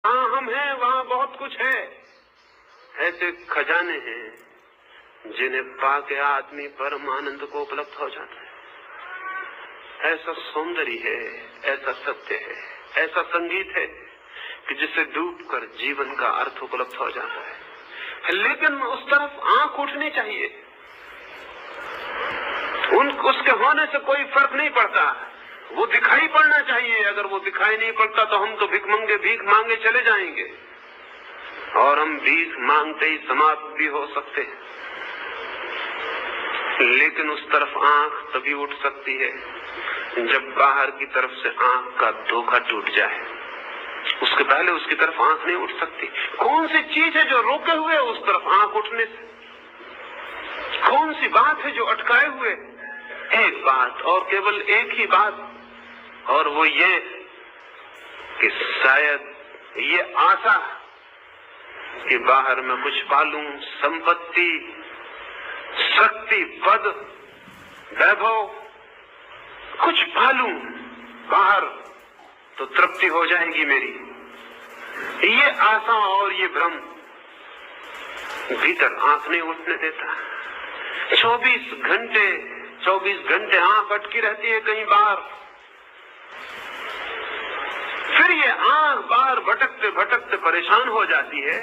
जहाँ हम हैं वहाँ बहुत कुछ है। ऐसे खजाने हैं जिन्हें पाके आदमी परम आनंद को उपलब्ध हो जाता है। ऐसा सौंदर्य है, ऐसा सत्य है, ऐसा संगीत है कि जिसे डूबकर जीवन का अर्थ उपलब्ध हो जाता है। लेकिन उस तरफ आंख उठनी चाहिए। उसके होने से कोई फर्क नहीं पड़ता, वो दिखाई पड़ना चाहिए। अगर वो दिखाई नहीं पड़ता तो हम तो भीख मांगे चले जाएंगे और हम भीख मांगते ही समाप्त भी हो सकते हैं। लेकिन उस तरफ आंख तभी उठ सकती है जब बाहर की तरफ से आंख का धोखा टूट जाए। उसके पहले उसकी तरफ आंख नहीं उठ सकती। कौन सी चीज है जो रोके हुए है उस तरफ आंख उठने से? कौन सी बात है जो अटकाए हुए? एक बात और केवल एक ही बात, और वो ये कि शायद ये आशा कि बाहर में कुछ पालूं, संपत्ति, शक्ति, पद, वैभव, कुछ पालूं बाहर तो तृप्ति हो जाएगी मेरी। ये आशा और ये भ्रम भीतर आंख नहीं उठने देता। 24 घंटे आंख अटकी रहती है कहीं बाहर। फिर ये आंख बाहर भटकते भटकते परेशान हो जाती है,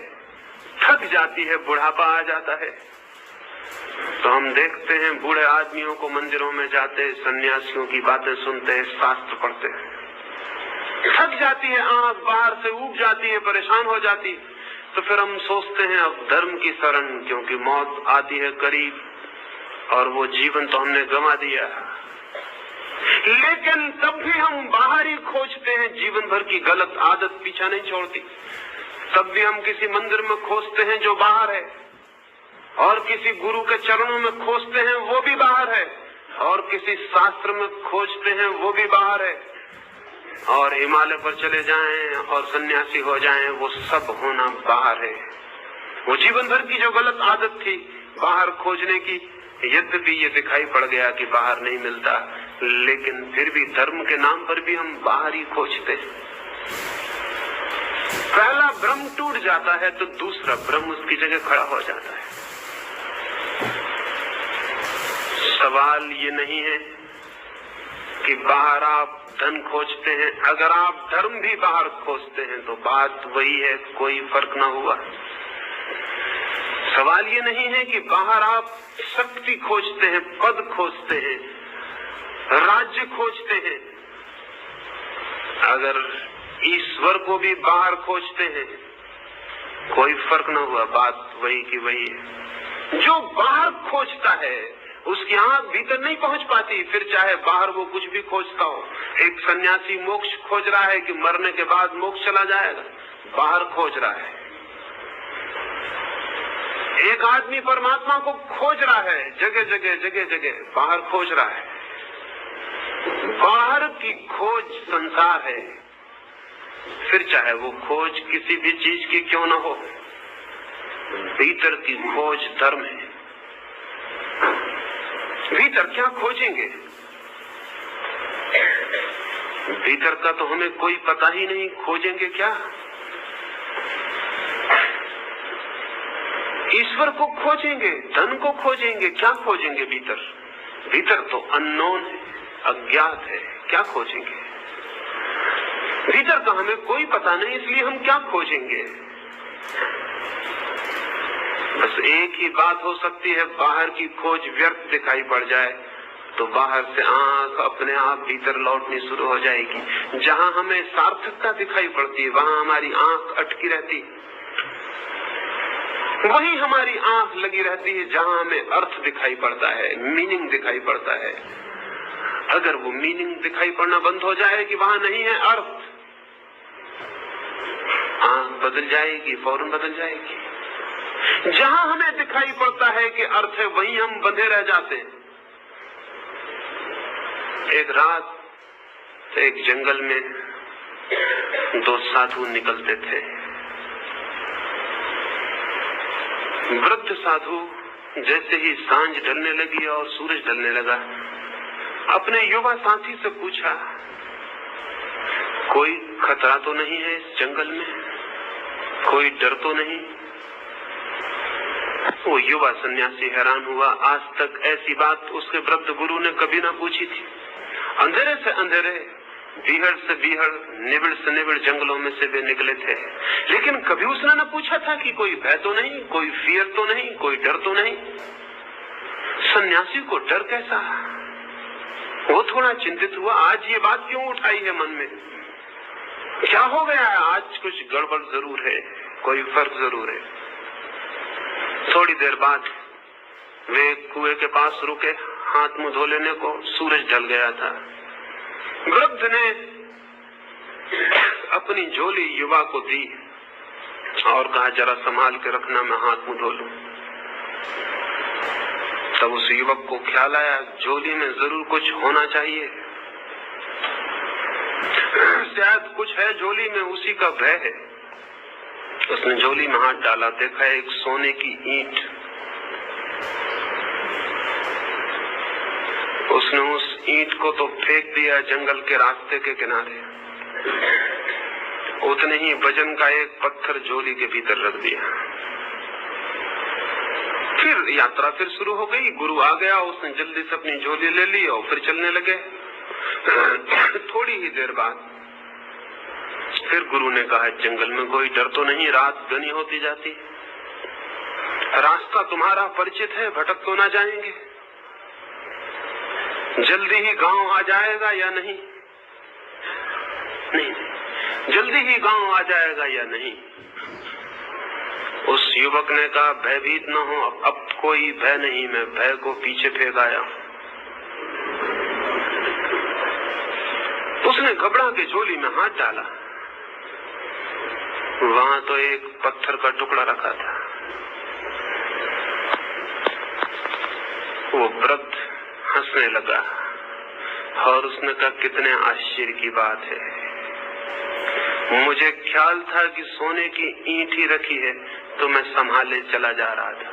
थक जाती है, बुढ़ापा आ जाता है। तो हम देखते हैं बूढ़े आदमियों को मंदिरों में जाते, सन्यासियों की बातें सुनते हैं, शास्त्र पढ़ते हैं। थक जाती है आंख, बाहर से उब जाती है, परेशान हो जाती है। तो फिर हम सोचते हैं अब धर्म की शरण, क्योंकि मौत आती है करीब और वो जीवन तो हमने गंवा दिया। लेकिन तब भी हम बाहर ही खोजते हैं। जीवन भर की गलत आदत पीछा नहीं छोड़ती। तब भी हम किसी मंदिर में खोजते हैं जो बाहर है, और किसी गुरु के चरणों में खोजते हैं वो भी बाहर है, और किसी शास्त्र में खोजते हैं वो भी बाहर है। और हिमालय पर चले जाएं और सन्यासी हो जाएं, वो सब होना बाहर है। वो जीवन भर की जो गलत आदत थी बाहर खोजने की, यद्यपि ये दिखाई पड़ गया कि बाहर नहीं मिलता, लेकिन फिर भी धर्म के नाम पर भी हम बाहर ही खोजते हैं। पहला भ्रम टूट जाता है तो दूसरा भ्रम उसकी जगह खड़ा हो जाता है। सवाल ये नहीं है कि बाहर आप धन खोजते हैं। अगर आप धर्म भी बाहर खोजते हैं तो बात वही है, कोई फर्क ना हुआ। सवाल ये नहीं है कि बाहर आप शक्ति खोजते हैं, पद खोजते हैं, राज्य खोजते हैं। अगर ईश्वर को भी बाहर खोजते हैं कोई फर्क ना हुआ, बात वही की वही है। जो बाहर खोजता है उसकी आंख भीतर नहीं पहुंच पाती, फिर चाहे बाहर वो कुछ भी खोजता हो। एक सन्यासी मोक्ष खोज रहा है कि मरने के बाद मोक्ष चला जाएगा, बाहर खोज रहा है। एक आदमी परमात्मा को खोज रहा है, जगह जगह बाहर खोज रहा है। बाहर की खोज संसार है, फिर चाहे वो खोज किसी भी चीज की क्यों न हो। भीतर की खोज धर्म है। भीतर क्या खोजेंगे? भीतर का तो हमें कोई पता ही नहीं, खोजेंगे क्या? ईश्वर को खोजेंगे, धन को खोजेंगे, क्या खोजेंगे भीतर? भीतर तो अननोन है, अज्ञात है, क्या खोजेंगे? भीतर का हमें कोई पता नहीं, इसलिए हम क्या खोजेंगे? बस एक ही बात हो सकती है, बाहर की खोज व्यर्थ दिखाई पड़ जाए तो बाहर से आंख अपने आप भीतर लौटनी शुरू हो जाएगी। जहां हमें सार्थकता दिखाई पड़ती है वहां हमारी आंख अटकी रहती है। वही हमारी आंख लगी रहती है जहां हमें अर्थ दिखाई पड़ता है, मीनिंग दिखाई पड़ता है। अगर वो मीनिंग दिखाई पड़ना बंद हो जाए कि वहां नहीं है अर्थ, आंख बदल जाएगी, फौरन बदल जाएगी। जहां हमें दिखाई पड़ता है कि अर्थ है वहीं हम बंधे रह जाते हैं। एक रात एक जंगल में दो साधु निकलते थे। वृद्ध साधु जैसे ही सांझ ढलने लगी और सूरज ढलने लगा, अपने युवा साथी से पूछा, कोई खतरा तो नहीं है इस जंगल में? कोई डर तो नहीं? वो युवा सन्यासी हैरान हुआ। आज तक ऐसी बात उसके वृद्ध गुरु ने कभी ना पूछी थी। अंधेरे से अंधेरे, बीहड़ से बीहड़, निबिड़ से निबिड़ जंगलों में से वे निकले थे, लेकिन कभी उसने न पूछा था कि कोई भय तो नहीं, कोई फियर तो नहीं, कोई डर तो नहीं। सन्यासी को डर कैसा? वो थोड़ा चिंतित हुआ। आज ये बात क्यों उठाई है मन में? क्या हो गया है? आज कुछ गड़बड़ जरूर है, कोई फर्क जरूर है। थोड़ी देर बाद वे कुएं के पास रुके, हाथ मुंह धो लेने को। सूरज ढल गया था। वृद्ध ने अपनी झोली युवा को दी और कहा, जरा संभाल के रखना, मैं हाथ मुंह धो लूं। तब उस युवक को ख्याल आया, झोली में जरूर कुछ होना चाहिए, शायद कुछ है झोली में, उसी का भय है। उसने झोली में हाथ डाला, देखा एक सोने की ईंट। उसने उस ईंट को तो फेंक दिया जंगल के रास्ते के किनारे, उतने ही वजन का एक पत्थर झोली के भीतर रख दिया। फिर यात्रा फिर शुरू हो गई। गुरु आ गया, उसने जल्दी से अपनी झोली ले ली और फिर चलने लगे। थोड़ी ही देर बाद फिर गुरु ने कहा, जंगल में कोई डर तो नहीं? रात घनी होती जाती, रास्ता तुम्हारा परिचित है, भटक तो ना जाएंगे? जल्दी ही गांव आ जाएगा या नहीं? नहीं, जल्दी ही गांव आ जाएगा या नहीं? उस युवक ने कहा, भयभीत न हो, अब कोई भय नहीं, मैं भय को पीछे फेंक आया। उसने घबरा के झोली में हाथ डाला, वहां तो एक पत्थर का टुकड़ा रखा था। वो वृद्ध हंसने लगा और उसने कहा, कितने आश्चर्य की बात है, मुझे ख्याल था कि सोने की ईंट ही रखी है, तो मैं संभाले चला जा रहा था,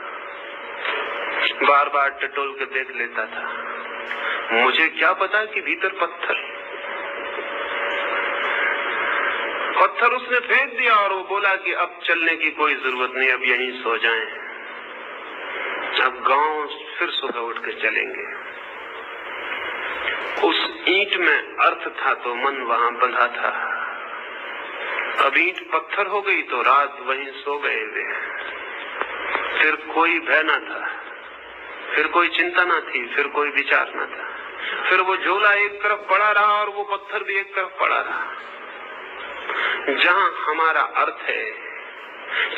बार बार टटोल के देख लेता था, मुझे क्या पता कि भीतर पत्थर उसने फेंक दिया। और वो बोला कि अब चलने की कोई जरूरत नहीं, अब यहीं सो जाएं, अब गांव फिर सुबह उठ के चलेंगे। उस ईंट में अर्थ था तो मन वहां बंधा था। अब ईंट पत्थर हो गई तो रात वहीं सो गए वे। फिर कोई भय न था, फिर कोई चिंता न थी, फिर कोई विचार न था। फिर वो झोला एक तरफ पड़ा रहा और वो पत्थर भी एक तरफ पड़ा रहा। जहां हमारा अर्थ है,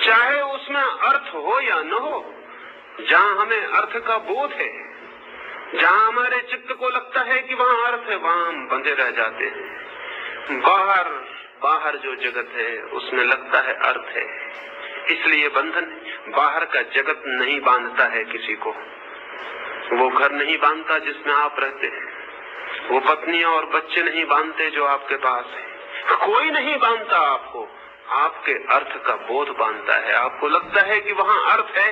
चाहे उसमें अर्थ हो या न हो, जहां हमें अर्थ का बोध है, जहां हमारे चित्त को लगता है कि वहां अर्थ है, वहां हम बंधे रह जाते हैं। बाहर जो जगत है उसमें लगता है अर्थ है, इसलिए बंधन। बाहर का जगत नहीं बांधता है किसी को, वो घर नहीं बांधता जिसमें आप रहते हैं, वो पत्नी और बच्चे नहीं बांधते जो आपके पास है, कोई नहीं बांधता आपको, आपके अर्थ का बोध बांधता है। आपको लगता है कि वहां अर्थ है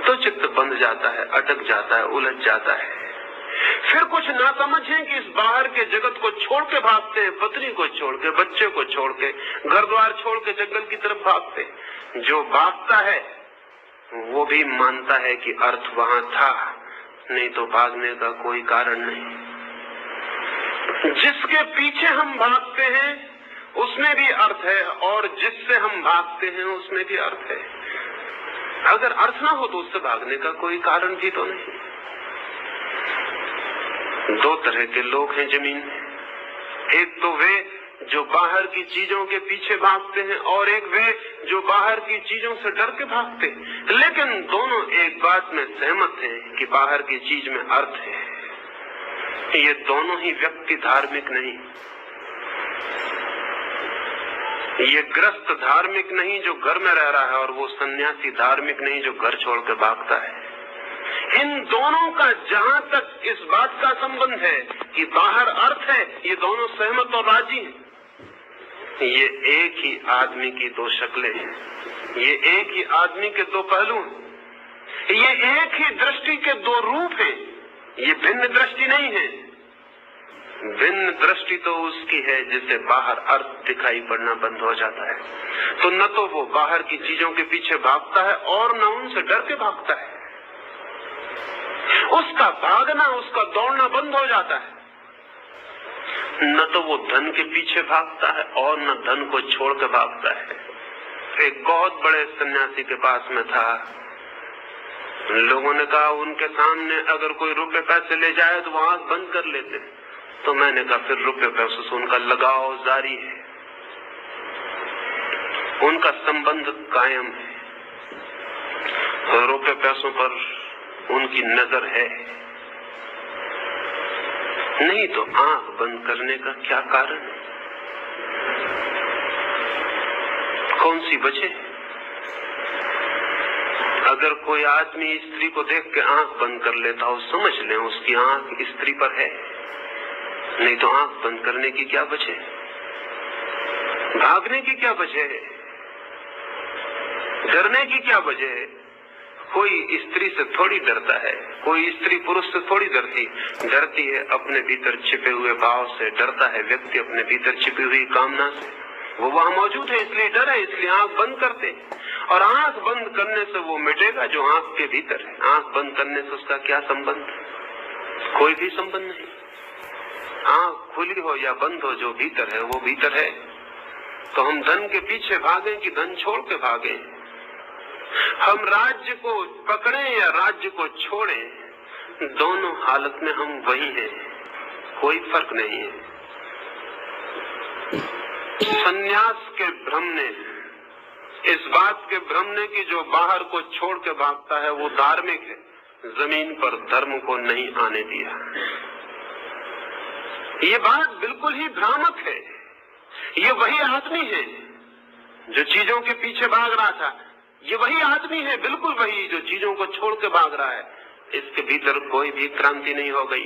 तो चित्त बंध जाता है, अटक जाता है, उलझ जाता है। फिर कुछ ना समझें कि इस बाहर के जगत को छोड़ के भागते हैं, पत्नी को छोड़ के, बच्चे को छोड़ के, घर द्वार छोड़ के जंगल की तरफ भागते। जो भागता है वो भी मानता है कि अर्थ वहां था, नहीं तो भागने का कोई कारण नहीं। जिसके पीछे हम भागते हैं उसमें भी अर्थ है, और जिससे हम भागते हैं उसमें भी अर्थ है। अगर अर्थ ना हो तो उससे भागने का कोई कारण भी तो नहीं। दो तरह के लोग हैं जमीन में, एक तो वे जो बाहर की चीजों के पीछे भागते हैं, और एक वे जो बाहर की चीजों से डर के भागते हैं। लेकिन दोनों एक बात में सहमत हैं कि बाहर की चीज में अर्थ है। ये दोनों ही व्यक्ति धार्मिक नहीं, ये ग्रस्त धार्मिक नहीं जो घर में रह रहा है, और वो सन्यासी धार्मिक नहीं जो घर छोड़ के भागता है। इन दोनों का जहां तक इस बात का संबंध है कि बाहर अर्थ है, ये दोनों सहमत और राजी हैं। ये एक ही आदमी की दो शक्लें हैं, ये एक ही आदमी के दो पहलू हैं, ये एक ही दृष्टि के दो रूप हैं, ये भिन्न दृष्टि नहीं है। भिन्न दृष्टि तो उसकी है जिसे बाहर अर्थ दिखाई पड़ना बंद हो जाता है। तो न तो वो बाहर की चीजों के पीछे भागता है और न उनसे डर के भागता है। उसका भागना, उसका दौड़ना बंद हो जाता है। न तो वो धन के पीछे भागता है और न धन को छोड़ के भागता है। एक बहुत बड़े सन्यासी के पास में था। लोगों ने कहा उनके सामने अगर कोई रुपए पैसे ले जाए तो वो आंख बंद कर लेते। तो मैंने कहा फिर रुपए पैसों से उनका लगाव जारी है, उनका संबंध कायम है, रुपए पैसों पर उनकी नजर है। नहीं तो आंख बंद करने का क्या कारण है? कौन सी वजह? अगर कोई आदमी स्त्री को देख के आंख बंद कर लेता हो, समझ लें उसकी आंख स्त्री पर है। नहीं तो आंख बंद करने की क्या वजह? भागने की क्या वजह है? डरने की क्या वजह है? कोई स्त्री से थोड़ी डरता है, कोई स्त्री पुरुष से थोड़ी डरती है अपने भीतर छिपे हुए भाव से। डरता है व्यक्ति अपने भीतर छिपी हुई कामना से। वो वहां मौजूद है इसलिए डर है, इसलिए आंख बंद करते। और आंख बंद करने से वो मिटेगा जो आंख के भीतर है। आंख बंद करने से उसका क्या संबंध? कोई भी संबंध नहीं। आंख खुली हो या बंद हो, जो भीतर है वो भीतर है। तो हम धन के पीछे भागें कि धन छोड़ के भागें? हम राज्य को पकड़ें या राज्य को छोड़ें, दोनों हालत में हम वही हैं, कोई फर्क नहीं है। संन्यास के भ्रम ने, इस बात के भ्रम ने कि जो बाहर को छोड़ के भागता है वो धार्मिक है, जमीन पर धर्म को नहीं आने दिया। ये बात बिल्कुल ही भ्रामक है। ये वही आदमी है जो चीजों के पीछे भाग रहा था। ये वही आदमी है, बिल्कुल वही, जो चीजों को छोड़ के भाग रहा है। इसके भीतर कोई भी क्रांति नहीं हो गई।